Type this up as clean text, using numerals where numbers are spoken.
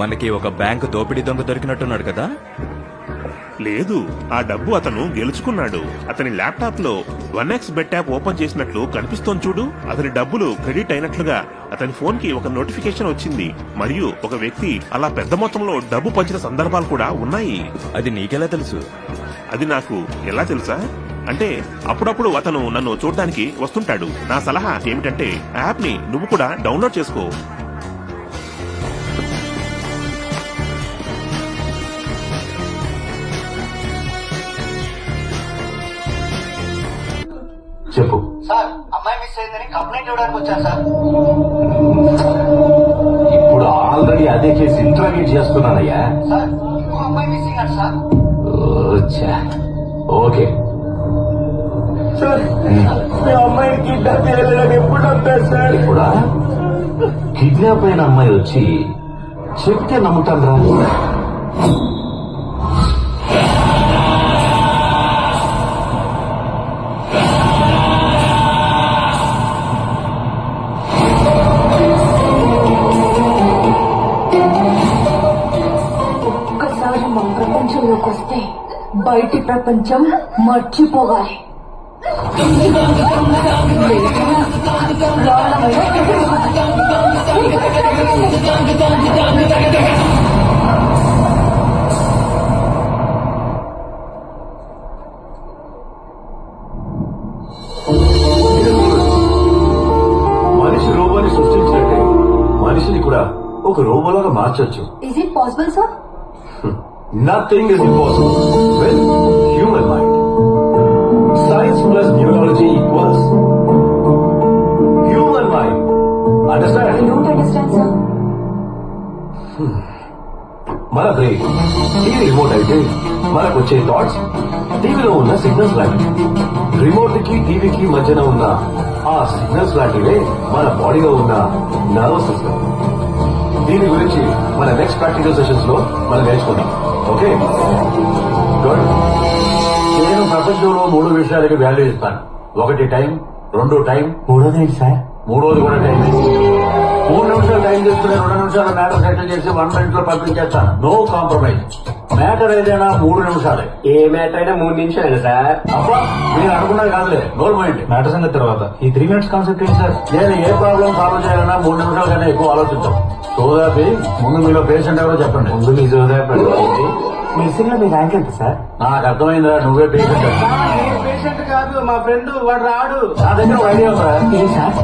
మనకి ఒక బ్యాంకు దోపిడీ దొంగ దొరికినట్టున్నాడు కదా. లేదు, ఆ డబ్బు అతను గెలుచుకున్నాడు. అతని ల్యాప్టాప్ లో 1x బెట్ యాప్ ఓపెన్ చేసినట్లు కనిపిస్తోంది చూడు. అతని డబ్బులు క్రెడిట్ అయినట్లుగా అతని ఫోన్ కి ఒక నోటిఫికేషన్ వచ్చింది. మరియు ఒక వ్యక్తి అలా పెద్ద మొత్తంలో డబ్బు పంచిన సందర్భాలు కూడా ఉన్నాయి. అది నీకెలా తెలుసు? అది నాకు ఎలా తెలుసా అంటే అప్పుడప్పుడు అతను నన్ను చూడడానికి వస్తుంటాడు. నా సలహా ఏమిటంటే యాప్ ని నువ్వు కూడా డౌన్లోడ్ చేసుకో. చెప్పు సార్, అమ్మాయి మిస్ అయిందని కంప్లైంట్ ఇవ్వడానికి వచ్చాను సార్. ఇప్పుడు ఆల్రెడీ అదే కేసు ఇంట్రాగేట్ చేస్తున్నానయ్యా. సార్, ఇంకో అమ్మాయి మిస్సింగ్ అంట సార్. ఓకే సార్, అమ్మాయిని కిడ్నాప్ చేయాలని ఎప్పుడు అంటారు సార్? ఇప్పుడా కిడ్నాప్ అయిన అమ్మాయి వచ్చి చెప్తే నమ్ముతాను రా. ఒక్కసారి మా ప్రపంచంలోకి వస్తే బయటి ప్రపంచం మర్చిపోవాలి. మనిషి రోబోని సృష్టించినట్టే మనిషిని కూడా ఒక రోబోలాగా మార్చొచ్చు. Is it possible, sir? Nothing is impossible with human mind. Science plus neurology equals human mind. Understand? I don't understand, sir. మన బ్రెయిన్ టీవీ రిమోట్ అయితే మనకు వచ్చే థాట్స్ టీవీలో ఉన్న సిగ్నల్స్ లాంటివి. రిమోట్ కి టీవీకి మధ్యన ఉన్న ఆ సిగ్నల్స్ లాంటివే మన బాడీలో ఉన్న నర్వస్ సిస్టమ్. దీని గురించి మన నెక్స్ట్ ప్రాక్టికల్ సెషన్స్ లో మనం నేర్చుకుందాం. Okay good. నేను ప్రపంచంలో 3 విషయాలకి వాల్యూ ఇస్తాను. 1 టైం, 2 టైం, 3 ఏంటి సార్? 3 కూడా టైం. 3 నిమిషాలు టైం తీసుకుని 2 నిమిషాలు మ్యాటర్ సెటిల్ చేసి 1 minute లో పంపించేస్తాను. No compromise. మ్యాటర్ ఏదైనా 3 నిమిషాలే. ఏ మ్యాటర్ అయినా 3 నిమిషాలు సార్. అబ్బా మీరు అనుకున్నది కాదులే. నోర్ మైండ్. మ్యాటర్ సంగతి తర్వాత ఈ 3 minutes కాన్సెప్ట్ ఏంటి సార్? నేను ఏ ప్రాబ్లం సాల్వ్ చేయాలన్నా 3 నిమిషాల కన్నా ఎక్కువ ఆలోచించాం. సోదాపి ముందు మీలో పేషెంట్ ఎవరో చెప్పండి. ముందు మీ సోదాపి మిస్సింగ్ లో మీ ర్యాంక్ ఎంత సార్? నాకు అర్థమైందా నువ్వే పేషెంట్. పేషెంట్ కాదు, మా ఫ్రెండ్ వాడు రాడు. నా దగ్గర ఒక ఐడియా ఉందా? ఏం సార్?